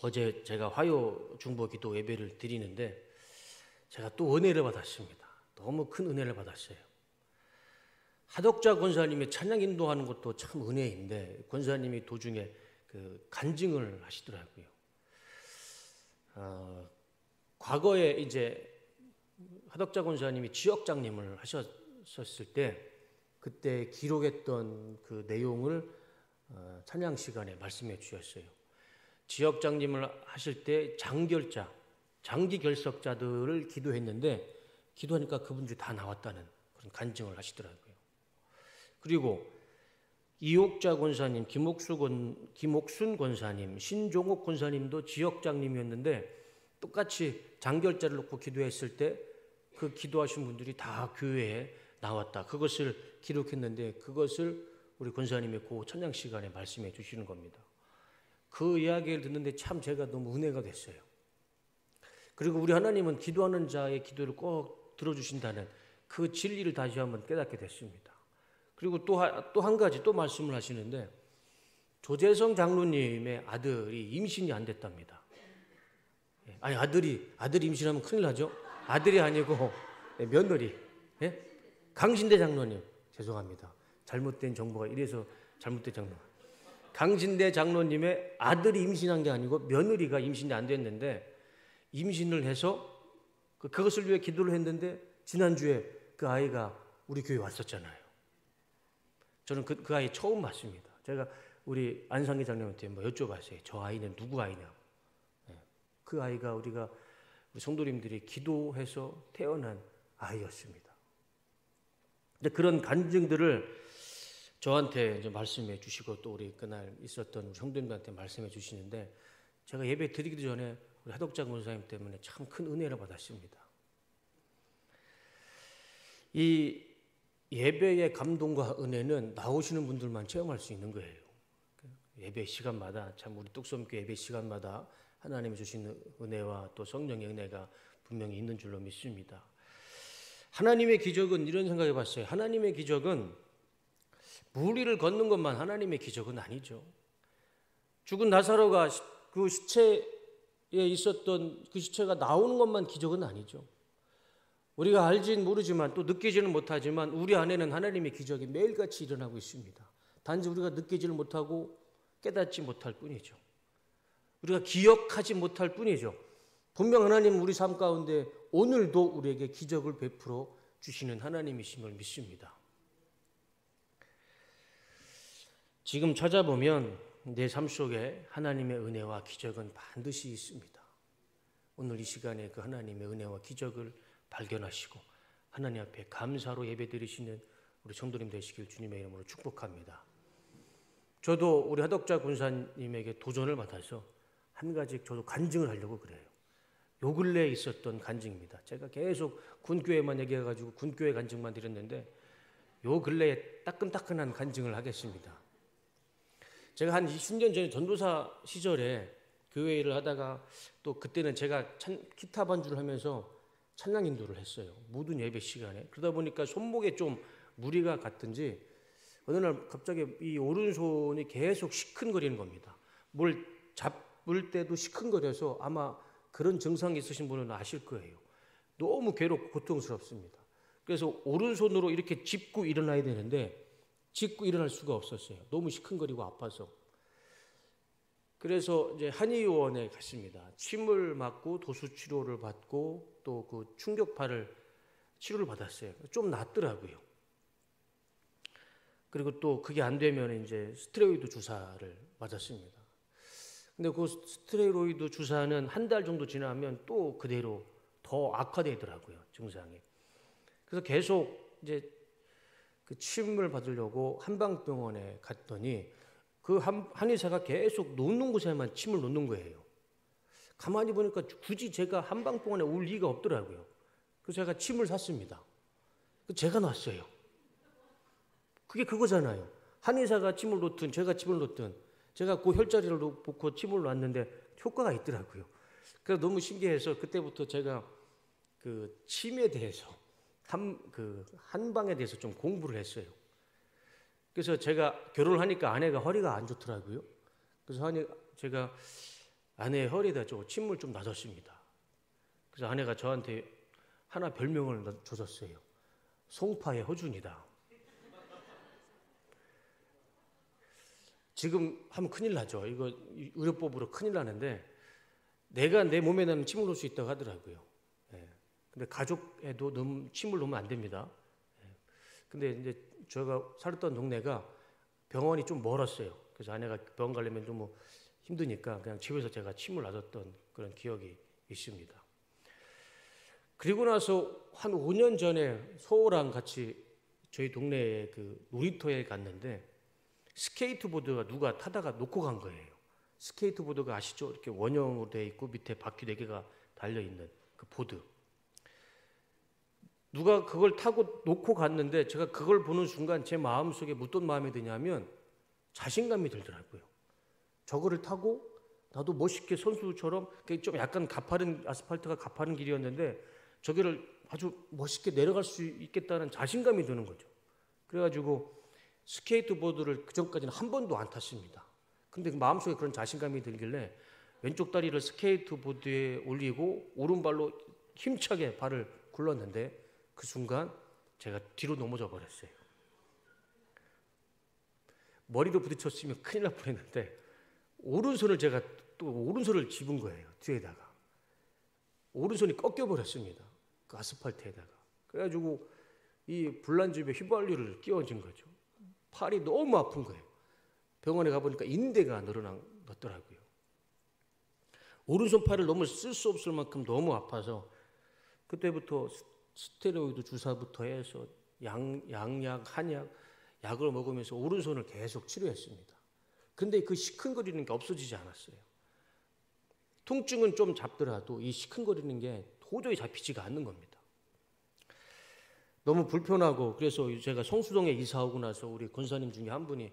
어제 제가 화요 중보 기도 예배를 드리는데 제가 또 은혜를 받았습니다. 너무 큰 은혜를 받았어요. 하덕자 권사님이 찬양 인도하는 것도 참 은혜인데 권사님이 도중에 그 간증을 하시더라고요. 과거에 이제 하덕자 권사님이 지역장님을 하셨을 때 그때 기록했던 그 내용을 찬양 시간에 말씀해 주셨어요. 지역장님을 하실 때 장결자, 장기 결석자들을 기도했는데 기도하니까 그분들이 다 나왔다는 그런 간증을 하시더라고요. 그리고 이옥자 권사님, 김옥순 권사님, 신종옥 권사님도 지역장님이었는데 똑같이 장결자를 놓고 기도했을 때 그 기도하신 분들이 다 교회에 나왔다. 그것을 기록했는데 그것을 우리 권사님의 그 찬양 시간에 말씀해 주시는 겁니다. 그 이야기를 듣는데 참 제가 너무 은혜가 됐어요. 그리고 우리 하나님은 기도하는 자의 기도를 꼭 들어주신다는 그 진리를 다시 한번 깨닫게 됐습니다. 그리고 또 한 가지 또 말씀을 하시는데 조재성 장로님의 아들이 임신이 안 됐답니다. 아니 아들이 임신하면 큰일 나죠. 아들이 아니고 며느리. 강신대 장로님 죄송합니다. 잘못된 정보가 이래서 잘못된 장로. 강신대 장로님의 아들이 임신한 게 아니고 며느리가 임신이 안 됐는데 임신을 해서 그것을 위해 기도를 했는데 지난주에 그 아이가 우리 교회 왔었잖아요. 저는 그 아이 처음 봤습니다. 제가 우리 안상기 장로님한테 뭐 여쭤봤어요. 저 아이는 누구 아이냐. 그 아이가 우리 성도님들이 기도해서 태어난 아이였습니다. 근데 그런 간증들을 저한테 이제 말씀해 주시고 또 우리 그날 있었던 성도님들한테 말씀해 주시는데 제가 예배 드리기 전에 우리 하덕자 권사님 때문에 참 큰 은혜를 받았습니다. 이 예배의 감동과 은혜는 나오시는 분들만 체험할 수 있는 거예요. 예배 시간마다 참 우리 뚝섬교회 예배 시간마다 하나님이 주신 은혜와 또 성령의 은혜가 분명히 있는 줄로 믿습니다. 하나님의 기적은 이런 생각해 봤어요. 하나님의 기적은 물 위를 걷는 것만 하나님의 기적은 아니죠. 죽은 나사로가 그 시체에 있었던 그 시체가 나오는 것만 기적은 아니죠. 우리가 알진 모르지만 또 느끼지는 못하지만 우리 안에는 하나님의 기적이 매일같이 일어나고 있습니다. 단지 우리가 느끼지를 못하고 깨닫지 못할 뿐이죠. 우리가 기억하지 못할 뿐이죠. 분명 하나님은 우리 삶 가운데 오늘도 우리에게 기적을 베풀어 주시는 하나님이심을 믿습니다. 지금 찾아보면 내 삶 속에 하나님의 은혜와 기적은 반드시 있습니다. 오늘 이 시간에 그 하나님의 은혜와 기적을 발견하시고 하나님 앞에 감사로 예배드리시는 우리 성도님 되시길 주님의 이름으로 축복합니다. 저도 우리 하덕자 권사님에게 도전을 받아서 한 가지 저도 간증을 하려고 그래요. 요 근래에 있었던 간증입니다. 제가 계속 군교회만 얘기해가지고 군교회 간증만 드렸는데 요 근래에 따끈따끈한 간증을 하겠습니다. 제가 한 20년 전에 전도사 시절에 교회 일을 하다가 또 그때는 제가 기타 반주를 하면서 찬양 인도를 했어요. 모든 예배 시간에. 그러다 보니까 손목에 좀 무리가 갔든지 어느 날 갑자기 이 오른손이 계속 시큰거리는 겁니다. 뭘 잡을 때도 시큰거려서 아마 그런 증상이 있으신 분은 아실 거예요. 너무 괴롭고 고통스럽습니다. 그래서 오른손으로 이렇게 짚고 일어나야 되는데 짚고 일어날 수가 없었어요. 너무 시큰거리고 아파서. 그래서 이제 한의원에 갔습니다. 침을 맞고 도수 치료를 받고 또 그 충격파를 치료를 받았어요. 좀 낫더라고요. 그리고 또 그게 안 되면 이제 스테로이드 주사를 맞았습니다. 근데 그 스테로이드 주사는 한 달 정도 지나면 또 그대로 더 악화되더라고요, 증상이. 그래서 계속 이제 그 침을 받으려고 한방병원에 갔더니 그 한의사가 계속 놓는 곳에만 침을 놓는 거예요. 가만히 보니까 굳이 제가 한방병원에 올 리가 없더라고요. 그래서 제가 침을 샀습니다. 제가 놨어요. 그게 그거잖아요. 한의사가 침을 놓든 제가 침을 놓든 제가 그 혈자리를 놓고 침을 놨는데 효과가 있더라고요. 그래서 너무 신기해서 그때부터 제가 그 침에 대해서 한방에 대해서 좀 공부를 했어요. 그래서 제가 결혼을 하니까 아내가 허리가 안 좋더라고요. 그래서 제가 아내의 허리에다 침을 좀 놔줬습니다. 그래서 아내가 저한테 하나 별명을 줘줬어요. 송파의 허준이다. 지금 하면 큰일 나죠. 이거 의료법으로 큰일 나는데 내가 내 몸에 나는 침을 놓을 수 있다고 하더라고요. 예. 근데 가족에도 침을 놓으면 안 됩니다. 예. 근데 이제 제가 살았던 동네가 병원이 좀 멀었어요. 그래서 아내가 병원 가려면 좀 힘드니까 그냥 집에서 제가 침을 놔뒀던 그런 기억이 있습니다. 그리고 나서 한 5년 전에 서우랑 같이 저희 동네에 그 놀이터에 갔는데 스케이트보드가 누가 타다가 놓고 간 거예요. 스케이트보드가 아시죠? 이렇게 원형으로 되어 있고 밑에 바퀴 4개가 달려있는 그 보드. 누가 그걸 타고 놓고 갔는데 제가 그걸 보는 순간 제 마음속에 어떤 마음이 드냐면 자신감이 들더라고요. 저거를 타고 나도 멋있게 선수처럼 좀 약간 가파른 아스팔트가 가파른 길이었는데 저기를 아주 멋있게 내려갈 수 있겠다는 자신감이 드는 거죠. 그래가지고 스케이트보드를 그전까지는 한 번도 안 탔습니다. 근데 마음속에 그런 자신감이 들길래 왼쪽 다리를 스케이트보드에 올리고 오른발로 힘차게 발을 굴렀는데 그 순간 제가 뒤로 넘어져 버렸어요. 머리도 부딪혔으면 큰일 날 뻔했는데 오른손을 제가 또 오른손을 집은 거예요. 뒤에다가. 오른손이 꺾여 버렸습니다. 그 아스팔트에다가. 그래가지고 이 불난집에 휘발유를 끼워진 거죠. 팔이 너무 아픈 거예요. 병원에 가보니까 인대가 늘어났더라고요. 오른손 팔을 너무 쓸 수 없을 만큼 너무 아파서 그때부터 스테로이드 주사부터 해서 양약, 한약, 약을 먹으면서 오른손을 계속 치료했습니다. 근데 그 시큰거리는 게 없어지지 않았어요. 통증은 좀 잡더라도 이 시큰거리는 게 도저히 잡히지가 않는 겁니다. 너무 불편하고 그래서 제가 성수동에 이사 오고 나서 우리 권사님 중에 한 분이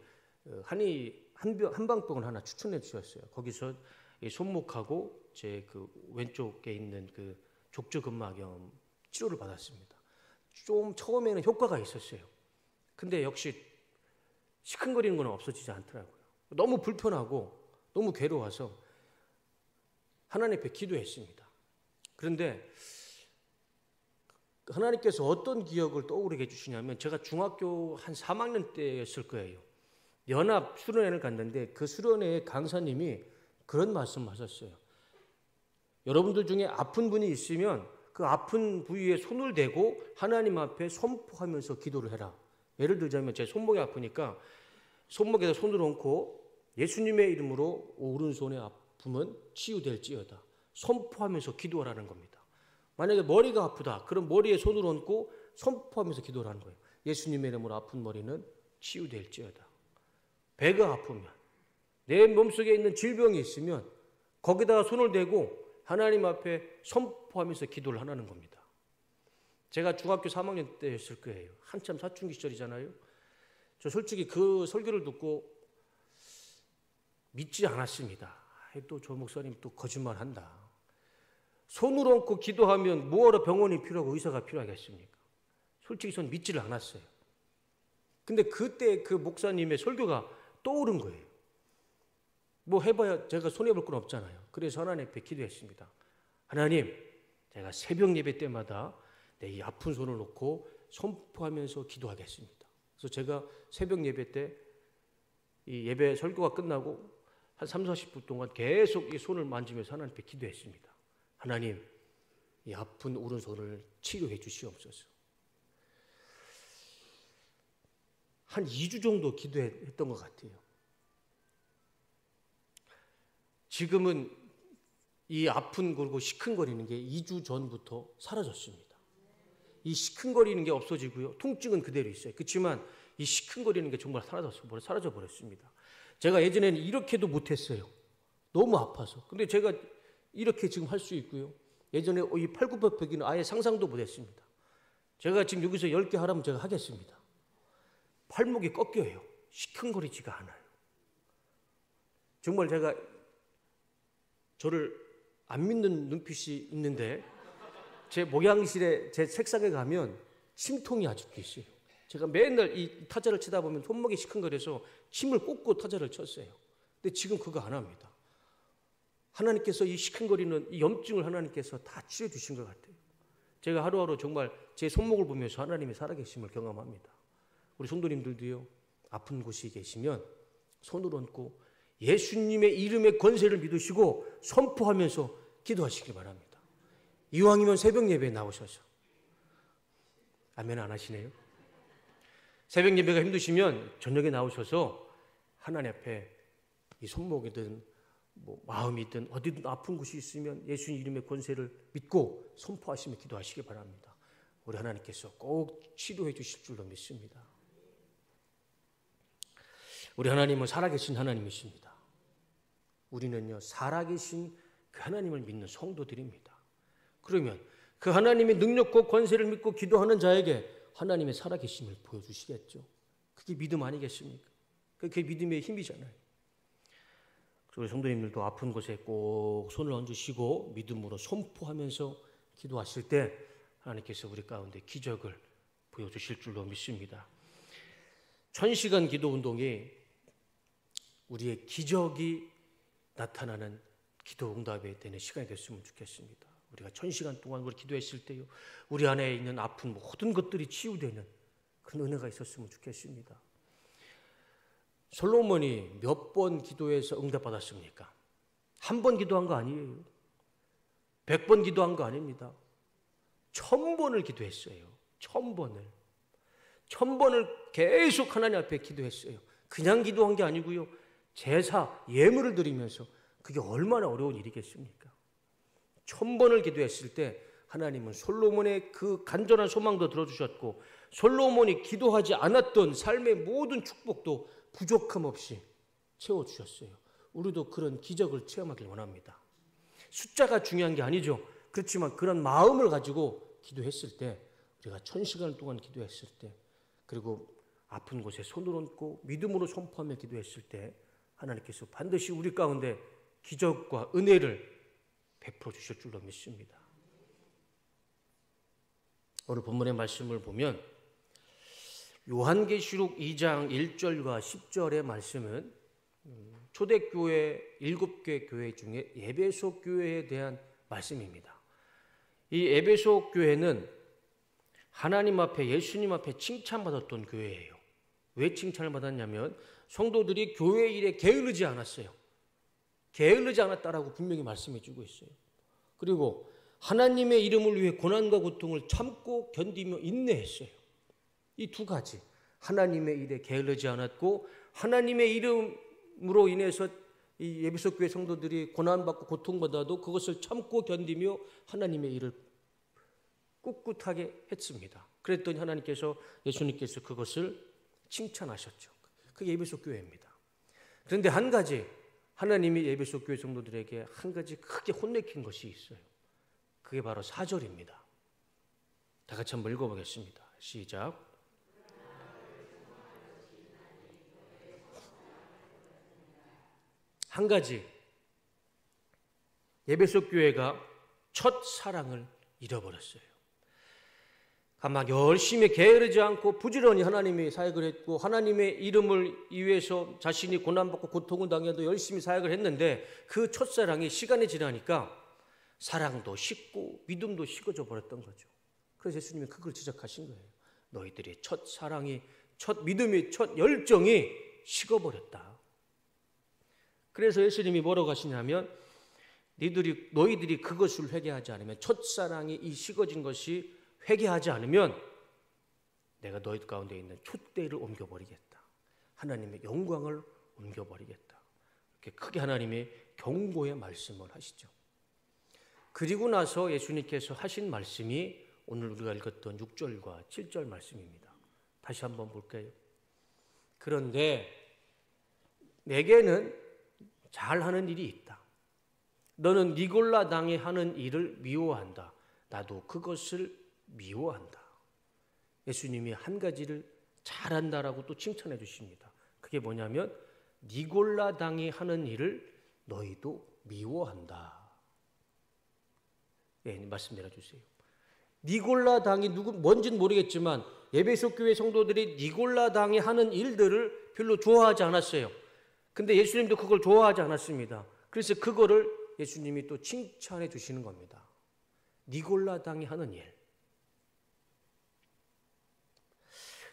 한방병을 하나 추천해 주셨어요. 거기서 손목하고 제 그 왼쪽에 있는 그 족저근막염 치료를 받았습니다. 좀 처음에는 효과가 있었어요. 근데 역시 시큰거리는 건 없어지지 않더라고요. 너무 불편하고 너무 괴로워서 하나님 앞에 기도했습니다. 그런데 하나님께서 어떤 기억을 떠오르게 해주시냐면 제가 중학교 한 3학년 때였을 거예요. 연합 수련회를 갔는데 그 수련회의 강사님이 그런 말씀하셨어요. 여러분들 중에 아픈 분이 있으면 그 아픈 부위에 손을 대고 하나님 앞에 선포하면서 기도를 해라. 예를 들자면 제 손목이 아프니까 손목에다 손을 얹고 예수님의 이름으로 오른손의 아픔은 치유될지어다. 선포하면서 기도하라는 겁니다. 만약에 머리가 아프다. 그럼 머리에 손을 얹고 선포하면서 기도를 하는 거예요. 예수님의 이름으로 아픈 머리는 치유될지어다. 배가 아프면 내 몸속에 있는 질병이 있으면 거기다가 손을 대고 하나님 앞에 선포하면서 기도를 하라는 겁니다. 제가 중학교 3학년 때였을 거예요. 한참 사춘기 시절이잖아요. 저 솔직히 그 설교를 듣고 믿지 않았습니다. 또 저 목사님 또 거짓말한다. 손을 얹고 기도하면 뭐하러 병원이 필요하고 의사가 필요하겠습니까? 솔직히 전 믿지를 않았어요. 근데 그때 그 목사님의 설교가 떠오른 거예요. 뭐 해봐야 제가 손해볼 건 없잖아요. 그래서 하나님 앞에 기도했습니다. 하나님, 제가 새벽 예배 때마다 내 이 아픈 손을 놓고 선포하면서 기도하겠습니다. 그래서 제가 새벽 예배 때 이 예배 설교가 끝나고 한 3, 40분 동안 계속 이 손을 만지면서 하나님 앞에 기도했습니다. 하나님, 이 아픈 오른손을 치료해 주시옵소서. 한 2주 정도 기도했던 것 같아요. 지금은 이 아픈 그리고 시큰거리는 게 2주 전부터 사라졌습니다. 이 시큰거리는 게 없어지고요. 통증은 그대로 있어요. 그렇지만 이 시큰거리는 게 정말 사라져버렸습니다. 제가 예전에는 이렇게도 못했어요. 너무 아파서. 근데 제가 이렇게 지금 할 수 있고요. 예전에 이 팔굽혀펴기는 아예 상상도 못했습니다. 제가 지금 여기서 10개 하라면 제가 하겠습니다. 팔목이 꺾여요. 시큰거리지가 않아요. 정말 제가 저를 안 믿는 눈빛이 있는데 제 목양실에 제 책상에 가면 침통이 아직도 있어요. 제가 맨날 이 타자를 치다 보면 손목이 시큰거려서 침을 꽂고 타자를 쳤어요. 근데 지금 그거 안 합니다. 하나님께서 이 시큰거리는 이 염증을 하나님께서 다 치료해 주신 것 같아요. 제가 하루하루 정말 제 손목을 보면서 하나님의 살아계심을 경험합니다. 우리 성도님들도요, 아픈 곳이 계시면 손을 얹고 예수님의 이름의 권세를 믿으시고 선포하면서 기도하시기 바랍니다. 이왕이면 새벽 예배에 나오셔서. 아멘 안 하시네요. 새벽 예배가 힘드시면 저녁에 나오셔서 하나님 앞에 이 손목이든 마음이든 어디든 아픈 곳이 있으면 예수님 이름의 권세를 믿고 선포하시며 기도하시기 바랍니다. 우리 하나님께서 꼭 치료해 주실 줄로 믿습니다. 우리 하나님은 살아계신 하나님이십니다. 우리는요, 살아계신 그 하나님을 믿는 성도들입니다. 그러면 그 하나님의 능력과 권세를 믿고 기도하는 자에게 하나님의 살아계심을 보여주시겠죠. 그게 믿음 아니겠습니까? 그게 믿음의 힘이잖아요. 우리 성도님들도 아픈 곳에 꼭 손을 얹으시고 믿음으로 선포하면서 기도하실 때 하나님께서 우리 가운데 기적을 보여주실 줄로 믿습니다. 1000시간 기도 운동이 우리의 기적이 나타나는 기도 응답이 되는 시간이 됐으면 좋겠습니다. 우리가 1000시간 동안 우리 기도했을 때요, 우리 안에 있는 아픈 모든 것들이 치유되는 그런 은혜가 있었으면 좋겠습니다. 솔로몬이 몇 번 기도해서 응답받았습니까? 한 번 기도한 거 아니에요. 100번 기도한 거 아닙니다. 1000번을 기도했어요. 1000번을. 1000번을 계속 하나님 앞에 기도했어요. 그냥 기도한 게 아니고요, 제사, 예물을 드리면서. 그게 얼마나 어려운 일이겠습니까? 1000번을 기도했을 때 하나님은 솔로몬의 그 간절한 소망도 들어주셨고, 솔로몬이 기도하지 않았던 삶의 모든 축복도 부족함 없이 채워주셨어요. 우리도 그런 기적을 체험하길 원합니다. 숫자가 중요한 게 아니죠. 그렇지만 그런 마음을 가지고 기도했을 때, 우리가 1000시간 동안 기도했을 때, 그리고 아픈 곳에 손을 얹고 믿음으로 선포하며 기도했을 때 하나님께서 반드시 우리 가운데 기적과 은혜를 베풀어 주실 줄로 믿습니다. 오늘 본문의 말씀을 보면 요한계시록 2장 1절과 10절의 말씀은 초대교회 7개 교회 중에 에베소 교회에 대한 말씀입니다. 이 에베소 교회는 하나님 앞에, 예수님 앞에 칭찬받았던 교회예요. 왜 칭찬을 받았냐면 성도들이 교회 일에 게으르지 않았어요. 게으르지 않았다라고 분명히 말씀해 주고 있어요. 그리고 하나님의 이름을 위해 고난과 고통을 참고 견디며 인내했어요. 이 두 가지, 하나님의 일에 게으르지 않았고 하나님의 이름으로 인해서 이 에베소 교회 성도들이 고난받고 고통받아도 그것을 참고 견디며 하나님의 일을 꿋꿋하게 했습니다. 그랬더니 하나님께서, 예수님께서 그것을 칭찬하셨죠. 그게 에베소 교회입니다. 그런데 한 가지, 하나님이 에베소 교회 성도들에게 한 가지 크게 혼내킨 것이 있어요. 그게 바로 4절입니다. 다 같이 한번 읽어보겠습니다. 시작. 한 가지, 에베소 교회가 첫 사랑을 잃어버렸어요. 막 열심히 게으르지 않고 부지런히 하나님의 사역을 했고 하나님의 이름을 위해서 자신이 고난받고 고통을 당해도 열심히 사역을 했는데 그 첫사랑이 시간이 지나니까 사랑도 식고 믿음도 식어져 버렸던 거죠. 그래서 예수님이 그걸 지적하신 거예요. 너희들의 첫사랑이, 첫 믿음이, 첫 열정이 식어버렸다. 그래서 예수님이 뭐라고 하시냐면 너희들이 그것을 회개하지 않으면, 첫사랑이 이 식어진 것이 회개하지 않으면 내가 너희 가운데 있는 촛대를 옮겨버리겠다. 하나님의 영광을 옮겨버리겠다. 이렇게 크게 하나님의 경고의 말씀을 하시죠. 그리고 나서 예수님께서 하신 말씀이 오늘 우리가 읽었던 6절과 7절 말씀입니다. 다시 한번 볼까요? 그런데 내게는 잘하는 일이 있다. 너는 니골라 당에 하는 일을 미워한다. 나도 그것을 미워한다. 예수님이 한 가지를 잘한다라고 또 칭찬해 주십니다. 그게 뭐냐면 니골라 당이 하는 일을 너희도 미워한다. 예, 말씀 내려주세요. 니골라 당이 뭔지는 모르겠지만 에베소 교회 성도들이 니골라 당이 하는 일들을 별로 좋아하지 않았어요. 근데 예수님도 그걸 좋아하지 않았습니다. 그래서 그거를 예수님이 또 칭찬해 주시는 겁니다. 니골라당이 하는 일.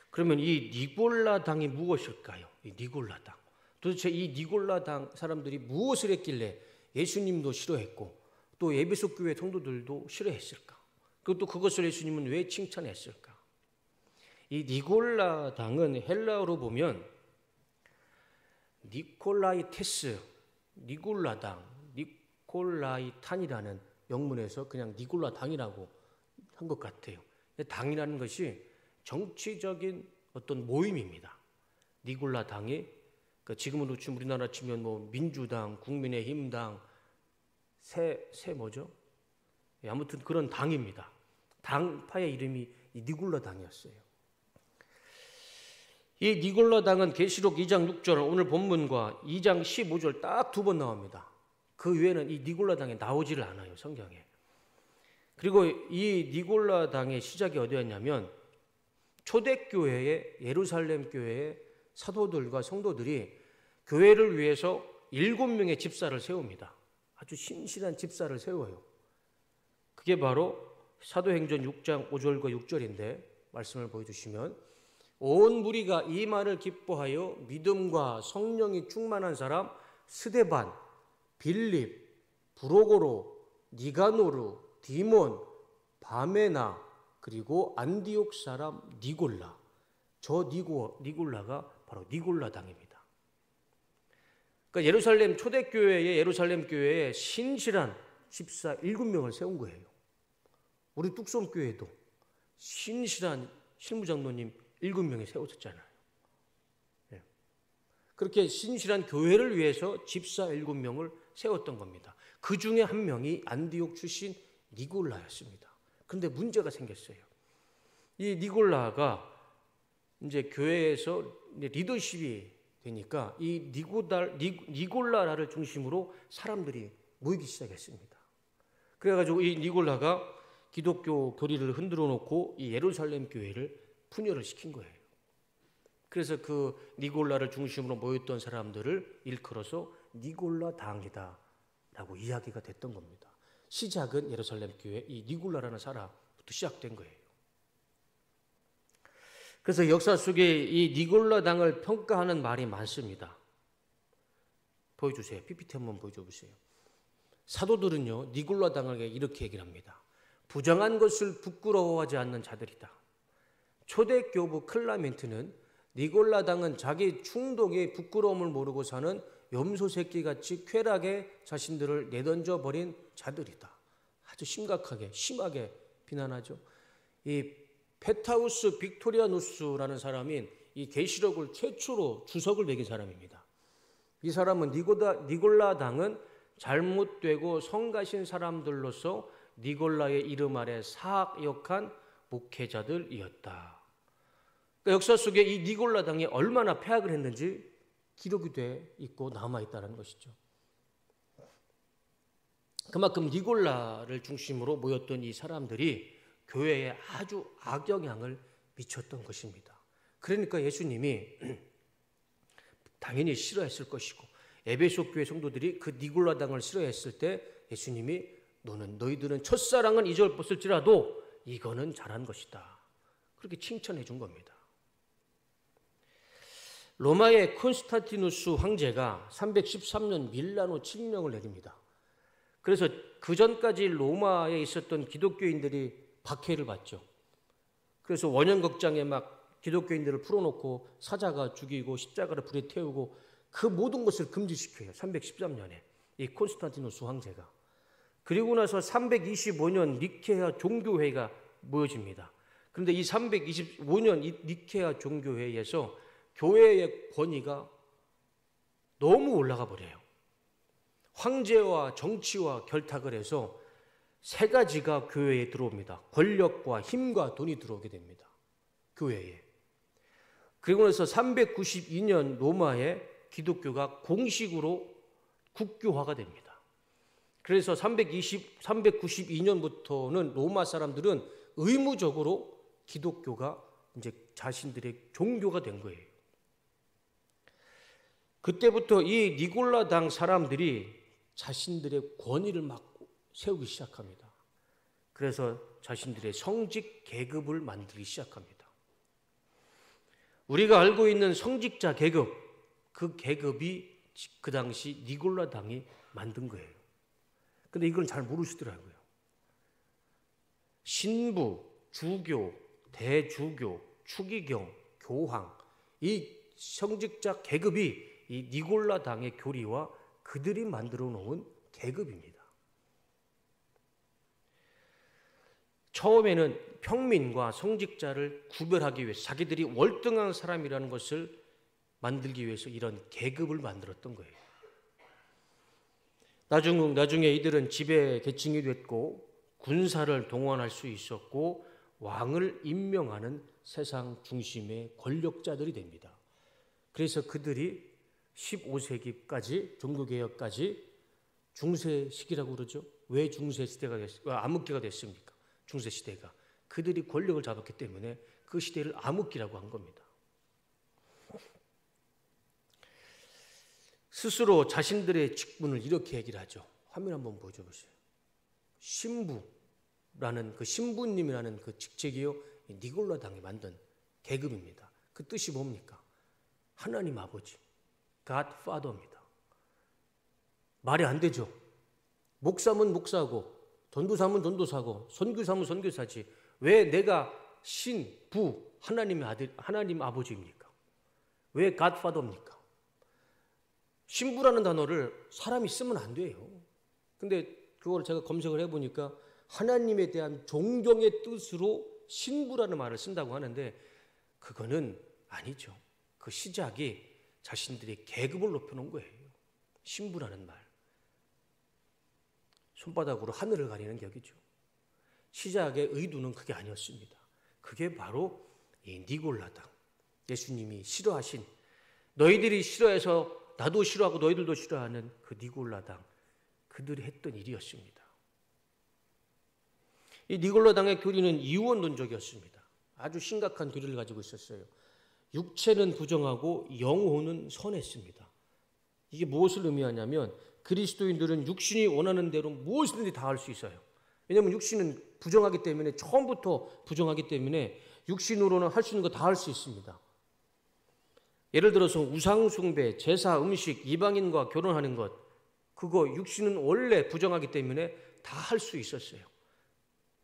그러면 이 니골라당이 무엇일까요? 이 니골라당. 도대체 이 니골라당 사람들이 무엇을 했길래 예수님도 싫어했고 또 에베소 교회 성도들도 싫어했을까? 그리고 또 그것을 예수님은 왜 칭찬했을까? 이 니골라당은 헬라어로 보면 니콜라이테스, 니골라당, 니콜라이탄이라는 영문에서 그냥 니골라당이라고 한 것 같아요. 당이라는 것이 정치적인 어떤 모임입니다. 니골라당이 지금으로 치면 우리나라 치면 뭐 민주당, 국민의힘당, 새 뭐죠? 아무튼 그런 당입니다. 당파의 이름이 니골라당이었어요. 이 니골라당은 계시록 2장 6절 오늘 본문과 2장 15절 딱 2번 나옵니다. 그 외에는 이 니골라당에 나오지를 않아요, 성경에. 그리고 이 니골라당의 시작이 어디였냐면 초대교회의 예루살렘 교회의 사도들과 성도들이 교회를 위해서 7명의 집사를 세웁니다. 아주 신실한 집사를 세워요. 그게 바로 사도행전 6장 5절과 6절인데 말씀을 보여주시면 온 무리가 이 말을 기뻐하여 믿음과 성령이 충만한 사람 스데반, 빌립, 브로고로, 니가노르, 디몬, 바메나 그리고 안디옥 사람 니골라. 저 니골라가 바로 니골라당입니다. 그러니까 예루살렘 초대교회의 예루살렘 교회에 신실한 집사 7명을 세운 거예요. 우리 뚝섬교회도 신실한 실무장로님 7명이 세워졌잖아요. 네. 그렇게 신실한 교회를 위해서 집사 7명을 세웠던 겁니다. 그 중에 한 명이 안디옥 출신 니골라였습니다. 그런데 문제가 생겼어요. 이 니골라가 이제 교회에서 리더십이 되니까 이 니골라를 중심으로 사람들이 모이기 시작했습니다. 그래가지고 이 니골라가 기독교 교리를 흔들어 놓고 이 예루살렘 교회를 분열을 시킨 거예요. 그래서 그 니골라를 중심으로 모였던 사람들을 일컬어서 니골라 당이다 라고 이야기가 됐던 겁니다. 시작은 예루살렘 교회 이 니골라라는 사람부터 시작된 거예요. 그래서 역사 속에 이 니골라 당을 평가하는 말이 많습니다. 보여주세요. PPT 한번 보여줘보세요. 사도들은요 니골라 당을 이렇게 얘기를 합니다. 부정한 것을 부끄러워하지 않는 자들이다. 초대교부 클라멘트는 니골라 당은 자기 충동의 부끄러움을 모르고 사는 염소 새끼같이 쾌락에 자신들을 내던져 버린 자들이다. 아주 심하게 비난하죠. 이 페타우스 빅토리아누스라는 사람인 이 계시록을 최초로 주석을 매긴 사람입니다. 이 사람은 니골라 당은 잘못되고 성가신 사람들로서 니골라의 이름 아래 사악역한 목회자들이었다. 그러니까 역사 속에 이 니골라 당이 얼마나 폐악을 했는지 기록이 돼 있고 남아있다는 것이죠. 그만큼 니골라를 중심으로 모였던 이 사람들이 교회에 아주 악영향을 미쳤던 것입니다. 그러니까 예수님이 당연히 싫어했을 것이고 에베소 교회 성도들이 그 니골라 당을 싫어했을 때 예수님이 너희들은 첫사랑은 잊어버릴지라도 이거는 잘한 것이다. 그렇게 칭찬해 준 겁니다. 로마의 콘스탄티누스 황제가 313년 밀라노 칙령을 내립니다. 그래서 그 전까지 로마에 있었던 기독교인들이 박해를 받죠. 그래서 원형극장에 막 기독교인들을 풀어놓고 사자가 죽이고 십자가를 불에 태우고 그 모든 것을 금지시켜요. 313년에 이 콘스탄티누스 황제가. 그리고 나서 325년 니케아 종교회의가 모여집니다. 그런데 이 325년 이 니케아 종교회의에서 교회의 권위가 너무 올라가 버려요. 황제와 정치와 결탁을 해서 세 가지가 교회에 들어옵니다. 권력과 힘과 돈이 들어오게 됩니다. 교회에. 그리고 나서 392년 로마에 기독교가 공식으로 국교화가 됩니다. 그래서 392년부터는 로마 사람들은 의무적으로 기독교가 이제 자신들의 종교가 된 거예요. 그때부터 이 니골라 당 사람들이 자신들의 권위를 막 세우기 시작합니다. 그래서 자신들의 성직 계급을 만들기 시작합니다. 우리가 알고 있는 성직자 계급, 그 계급이 그 당시 니골라당이 만든 거예요. 근데 이걸 잘 모르시더라고요. 신부, 주교, 대주교, 추기경, 교황, 이 성직자 계급이 이 니골라당의 교리와 그들이 만들어 놓은 계급입니다. 처음에는 평민과 성직자를 구별하기 위해서 자기들이 월등한 사람이라는 것을 만들기 위해서 이런 계급을 만들었던 거예요. 나중에 이들은 지배 계층이 됐고 군사를 동원할 수 있었고 왕을 임명하는 세상 중심의 권력자들이 됩니다. 그래서 그들이 15세기까지 종교개혁까지 중세 시기라고 그러죠. 왜 중세 시대가 암흑기가 됐습니까? 중세 시대가 그들이 권력을 잡았기 때문에 그 시대를 암흑기라고 한 겁니다. 스스로 자신들의 직분을 이렇게 얘기를 하죠. 화면 한번 보여주세요. 신부라는 그 신부님이라는 그 직책이요, 니골라당이 만든 계급입니다. 그 뜻이 뭡니까? 하나님 아버지, God Father입니다. 말이 안 되죠. 목사면 목사고, 전도사면 전도사고, 선교사면 선교사지. 왜 내가 신부, 하나님의 아들, 하나님 아버지입니까? 왜 God Father입니까? 신부라는 단어를 사람이 쓰면 안 돼요. 근데 그걸 제가 검색을 해보니까 하나님에 대한 존경의 뜻으로 신부라는 말을 쓴다고 하는데 그거는 아니죠. 그 시작이 자신들의 계급을 높여놓은 거예요. 신부라는 말. 손바닥으로 하늘을 가리는 격이죠. 시작의 의도는 그게 아니었습니다. 그게 바로 이 니골라당, 예수님이 싫어하신, 너희들이 싫어해서 나도 싫어하고 너희들도 싫어하는 그 니골라당, 그들이 했던 일이었습니다. 이 니골라당의 교리는 이원론적이었습니다. 아주 심각한 교리를 가지고 있었어요. 육체는 부정하고 영혼은 선했습니다. 이게 무엇을 의미하냐면 그리스도인들은 육신이 원하는 대로 무엇이든지 다 할 수 있어요. 왜냐하면 육신은 부정하기 때문에, 처음부터 부정하기 때문에 육신으로는 할 수 있는 거 다 할 수 있습니다. 예를 들어서 우상숭배, 제사, 음식, 이방인과 결혼하는 것, 그거 육신은 원래 부정하기 때문에 다 할 수 있었어요.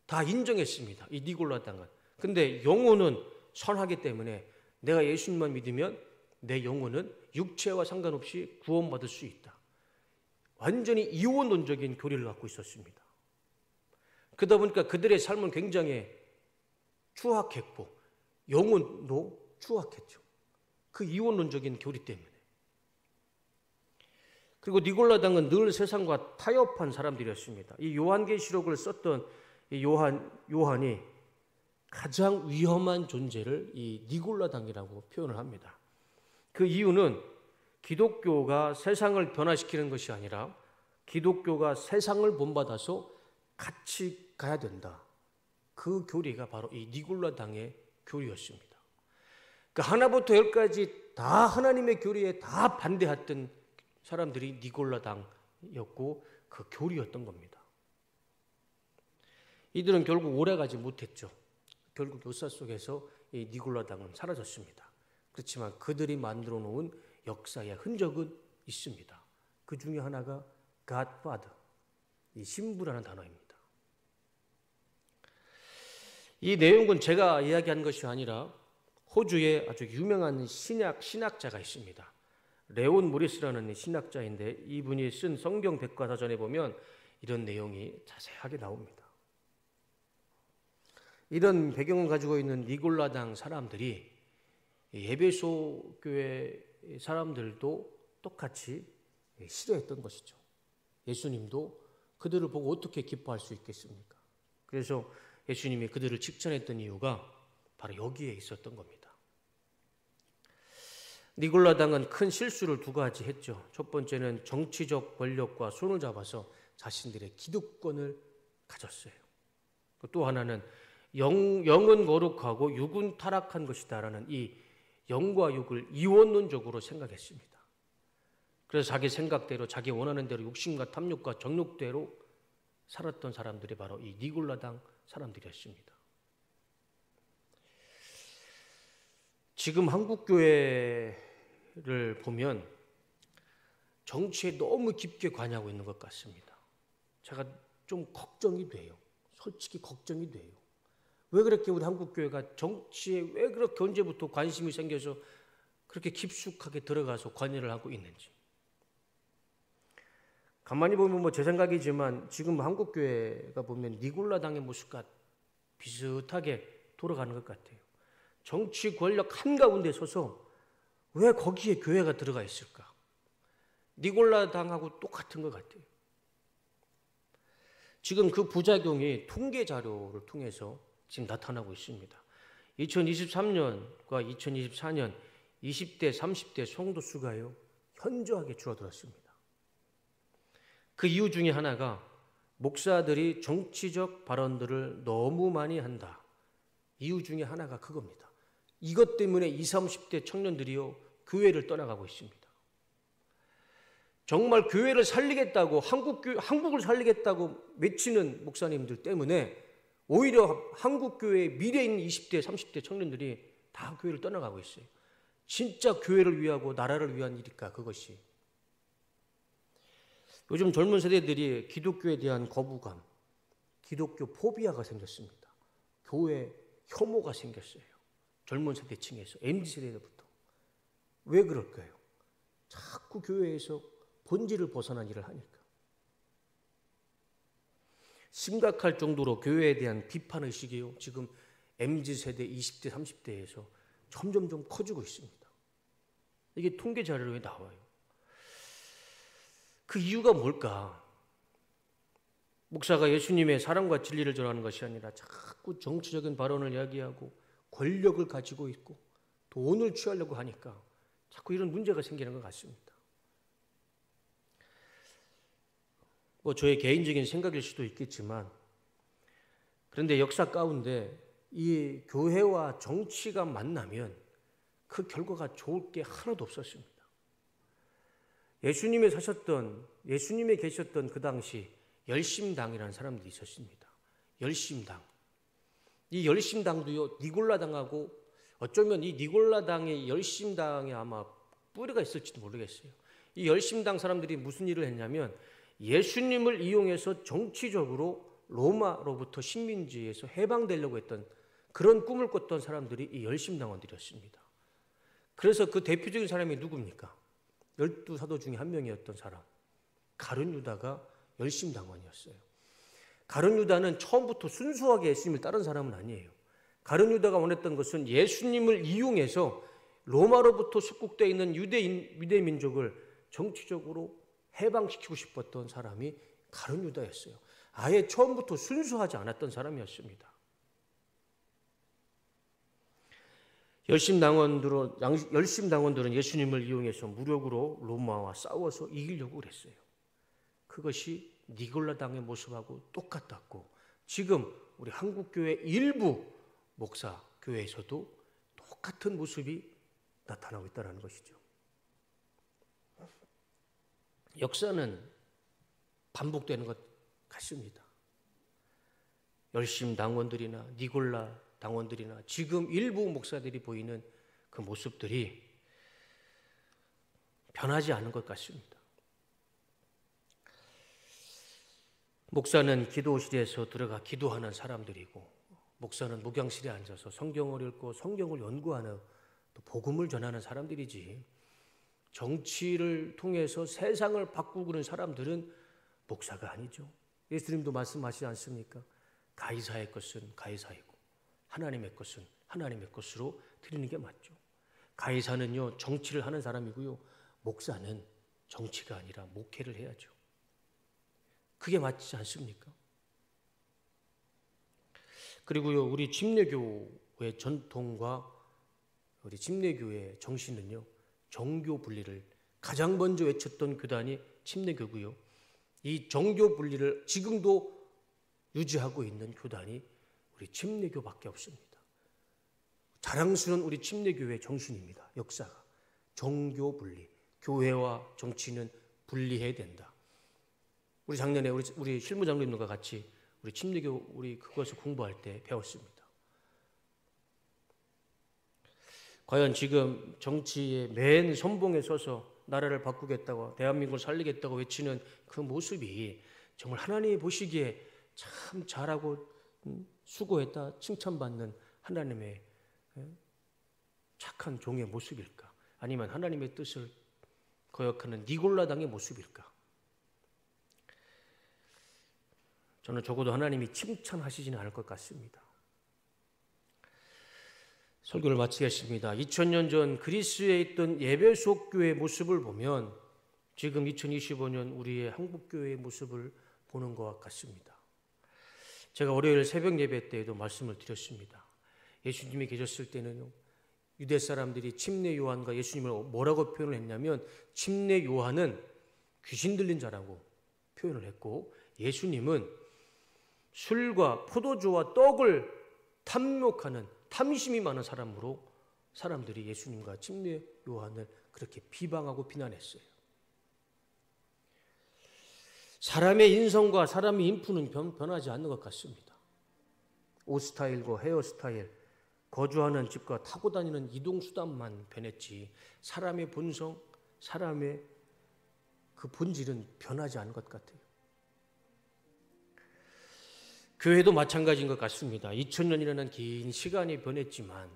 다 인정했습니다. 이 니골라당은. 근데 영혼은 선하기 때문에 내가 예수님만 믿으면 내 영혼은 육체와 상관없이 구원받을 수 있다. 완전히 이원론적인 교리를 갖고 있었습니다. 그러다 보니까 그들의 삶은 굉장히 추악했고 영혼도 추악했죠. 그 이원론적인 교리 때문에. 그리고 니골라당은 늘 세상과 타협한 사람들이었습니다. 이 요한계시록을 썼던 이 요한이 가장 위험한 존재를 이 니골라당이라고 표현을 합니다. 그 이유는 기독교가 세상을 변화시키는 것이 아니라 기독교가 세상을 본받아서 같이 가야 된다. 그 교리가 바로 이 니골라당의 교리였습니다. 그 하나부터 열까지 다 하나님의 교리에 다 반대했던 사람들이 니골라당이었고 그 교리였던 겁니다. 이들은 결국 오래가지 못했죠. 결국 역사 속에서 이 니골라당은 사라졌습니다. 그렇지만 그들이 만들어 놓은 역사의 흔적은 있습니다. 그 중에 하나가 God Father, 이 신부라는 단어입니다. 이 내용은 제가 이야기한 것이 아니라 호주에 아주 유명한 신학자가 있습니다. 레온 모리스라는 신학자인데 이분이 쓴 성경 백과사전에 보면 이런 내용이 자세하게 나옵니다. 이런 배경을 가지고 있는 니골라당 사람들이 에베소 교회 사람들도 똑같이 싫어했던 것이죠. 예수님도 그들을 보고 어떻게 기뻐할 수 있겠습니까? 그래서 예수님이 그들을 칭찬했던 이유가 바로 여기에 있었던 겁니다. 니골라당은 큰 실수를 두 가지 했죠. 첫 번째는 정치적 권력과 손을 잡아서 자신들의 기득권을 가졌어요. 또 하나는 영은 거룩하고 육은 타락한 것이다라는 이 영과 육을 이원론적으로 생각했습니다. 그래서 자기 생각대로 자기 원하는 대로 욕심과 탐욕과 정욕대로 살았던 사람들이 바로 이 니골라당 사람들이었습니다. 지금 한국 교회를 보면 정치에 너무 깊게 관여하고 있는 것 같습니다. 제가 좀 걱정이 돼요. 솔직히 걱정이 돼요. 왜 그렇게 우리 한국 교회가 정치에 왜 그렇게 언제부터 관심이 생겨서 그렇게 깊숙하게 들어가서 관여를 하고 있는지. 가만히 보면 뭐 제 생각이지만 지금 한국 교회가 보면 니골라당의 모습과 비슷하게 돌아가는 것 같아요. 정치 권력 한가운데 서서 왜 거기에 교회가 들어가 있을까? 니골라당하고 똑같은 것 같아요. 지금 그 부작용이 통계 자료를 통해서 지금 나타나고 있습니다. 2023년과 2024년 20대, 30대 성도 수가요, 현저하게 줄어들었습니다. 그 이유 중에 하나가 목사들이 정치적 발언들을 너무 많이 한다. 이유 중에 하나가 그겁니다. 이것 때문에 20, 30대 청년들이요, 교회를 떠나가고 있습니다. 정말 교회를 살리겠다고, 한국을 살리겠다고 외치는 목사님들 때문에 오히려 한국 교회의 미래인 20대, 30대 청년들이 다 교회를 떠나가고 있어요. 진짜 교회를 위하고 나라를 위한 일일까, 그것이. 요즘 젊은 세대들이 기독교에 대한 거부감, 기독교 포비아가 생겼습니다. 교회 혐오가 생겼어요. 젊은 세대층에서, MZ세대부터. 왜 그럴까요? 자꾸 교회에서 본질을 벗어난 일을 하니까. 심각할 정도로 교회에 대한 비판의식이요, 지금 MZ세대 20대, 30대에서 점점점 커지고 있습니다. 이게 통계 자료에 나와요. 그 이유가 뭘까? 목사가 예수님의 사랑과 진리를 전하는 것이 아니라 자꾸 정치적인 발언을 이야기하고 권력을 가지고 있고 돈을 취하려고 하니까 자꾸 이런 문제가 생기는 것 같습니다. 뭐 저의 개인적인 생각일 수도 있겠지만, 그런데 역사 가운데 이 교회와 정치가 만나면 그 결과가 좋을 게 하나도 없었습니다. 예수님이 계셨던 그 당시 열심당이라는 사람들이 있었습니다. 열심당. 이 열심당도요, 니골라당하고 어쩌면 이 니골라당의 열심당에 아마 뿌리가 있을지도 모르겠어요. 이 열심당 사람들이 무슨 일을 했냐면 예수님을 이용해서 정치적으로 로마로부터 식민지에서 해방되려고 했던 그런 꿈을 꿨던 사람들이 이 열심당원들이었습니다. 그래서 그 대표적인 사람이 누굽니까? 12사도 중에 한 명이었던 사람, 가룟 유다가 열심당원이었어요. 가룟 유다는 처음부터 순수하게 예수님을 따른 사람은 아니에요. 가룟 유다가 원했던 것은 예수님을 이용해서 로마로부터 숙국되어 있는 유대 민족을 정치적으로 해방시키고 싶었던 사람이 가룟 유다였어요. 아예 처음부터 순수하지 않았던 사람이었습니다. 열심당원들은 예수님을 이용해서 무력으로 로마와 싸워서 이기려고 그랬어요. 그것이 니골라당의 모습하고 똑같았고, 지금 우리 한국교회 일부 목사 교회에서도 똑같은 모습이 나타나고 있다는 것이죠. 역사는 반복되는 것 같습니다. 열심당원들이나 니골라 당원들이나 지금 일부 목사들이 보이는 그 모습들이 변하지 않은 것 같습니다. 목사는 기도실에서 들어가 기도하는 사람들이고, 목사는 목양실에 앉아서 성경을 읽고 성경을 연구하는, 또 복음을 전하는 사람들이지, 정치를 통해서 세상을 바꾸는 사람들은 목사가 아니죠. 예수님도 말씀하시지 않습니까? 가이사의 것은 가이사이고 하나님의 것은 하나님의 것으로 드리는 게 맞죠. 가이사는요, 정치를 하는 사람이고요, 목사는 정치가 아니라 목회를 해야죠. 그게 맞지 않습니까? 그리고요, 우리 침례교의 전통과 우리 침례교의 정신은요, 정교 분리를 가장 먼저 외쳤던 교단이 침례교고요, 이 정교 분리를 지금도 유지하고 있는 교단이 우리 침례교밖에 없습니다. 자랑스러운 우리 침례교회의 정신입니다. 역사가 정교 분리, 교회와 정치는 분리해야 된다. 우리 작년에 우리 실무장님과 같이 우리 침례교 우리 그것을 공부할 때 배웠습니다. 과연 지금 정치의 맨 선봉에 서서 나라를 바꾸겠다고 대한민국을 살리겠다고 외치는 그 모습이 정말 하나님이 보시기에 참 잘하고 수고했다 칭찬받는 하나님의 착한 종의 모습일까? 아니면 하나님의 뜻을 거역하는 니골라당의 모습일까? 저는 적어도 하나님이 칭찬하시지는 않을 것 같습니다. 설교를 마치겠습니다. 2000년 전 그리스에 있던 에베소 교회의 모습을 보면 지금 2025년 우리의 한국교회의 모습을 보는 것 같습니다. 제가 월요일 새벽 예배 때에도 말씀을 드렸습니다. 예수님이 계셨을 때는 유대 사람들이 침례 요한과 예수님을 뭐라고 표현을 했냐면 침례 요한은 귀신 들린 자라고 표현을 했고 예수님은 술과 포도주와 떡을 탐욕하는 탐심이 많은 사람으로 사람들이 예수님과 침례 요한을 그렇게 비방하고 비난했어요. 사람의 인성과 사람의 인품은 변하지 않는 것 같습니다. 옷 스타일과 헤어 스타일, 거주하는 집과 타고 다니는 이동수단만 변했지 사람의 본성, 사람의 그 본질은 변하지 않은 것 같아요. 교회도 마찬가지인 것 같습니다. 2000년이라는 긴 시간이 변했지만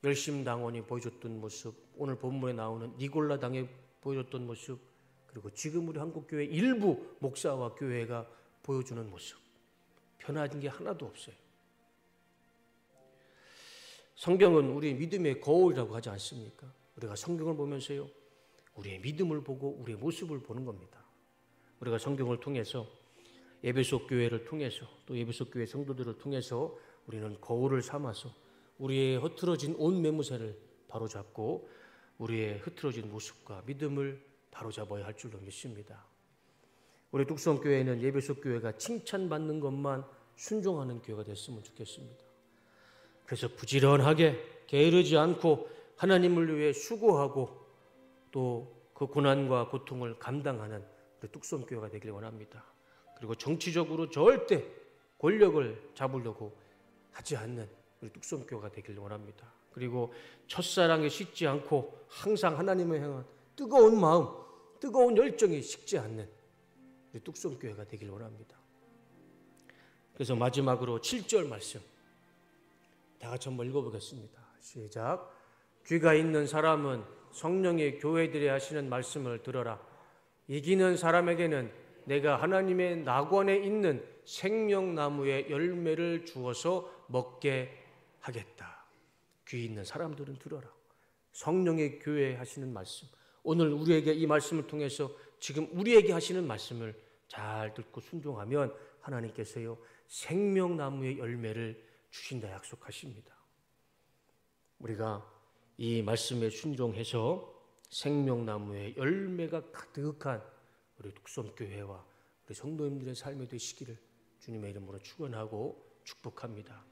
열심당원이 보여줬던 모습, 오늘 본문에 나오는 니골라 당이 보여줬던 모습, 그리고 지금 우리 한국교회 일부 목사와 교회가 보여주는 모습, 변한 게 하나도 없어요. 성경은 우리 믿음의 거울이라고 하지 않습니까? 우리가 성경을 보면서요, 우리의 믿음을 보고 우리의 모습을 보는 겁니다. 우리가 성경을 통해서 에베소 교회를 통해서 또 에베소 교회 성도들을 통해서 우리는 거울을 삼아서 우리의 흐트러진 온 매무새를 바로잡고 우리의 흐트러진 모습과 믿음을 바로잡아야 할 줄로 믿습니다. 우리 뚝성교회는 에베소 교회가 칭찬받는 것만 순종하는 교회가 됐으면 좋겠습니다. 그래서 부지런하게 게으르지 않고 하나님을 위해 수고하고 또 그 고난과 고통을 감당하는 우리 뚝성교회가 되길 원합니다. 그리고 정치적으로 절대 권력을 잡으려고 하지 않는 우리 뚝성교회가 되길 원합니다. 그리고 첫사랑에 식지 않고 항상 하나님을 향한 뜨거운 마음, 뜨거운 열정이 식지 않는 우리 뚝성교회가 되길 원합니다. 그래서 마지막으로 7절 말씀 다 같이 한번 읽어보겠습니다. 시작. 귀가 있는 사람은 성령의 교회들이 하시는 말씀을 들어라. 이기는 사람에게는 내가 하나님의 낙원에 있는 생명나무의 열매를 주어서 먹게 하겠다. 귀 있는 사람들은 들어라. 성령의 교회 하시는 말씀. 오늘 우리에게 이 말씀을 통해서 지금 우리에게 하시는 말씀을 잘 듣고 순종하면 하나님께서요 생명나무의 열매를 주신다 약속하십니다. 우리가 이 말씀에 순종해서 생명나무의 열매가 가득한 우리 뚝성교회와 우리 성도님들의 삶이 되시기를 주님의 이름으로 축원하고 축복합니다.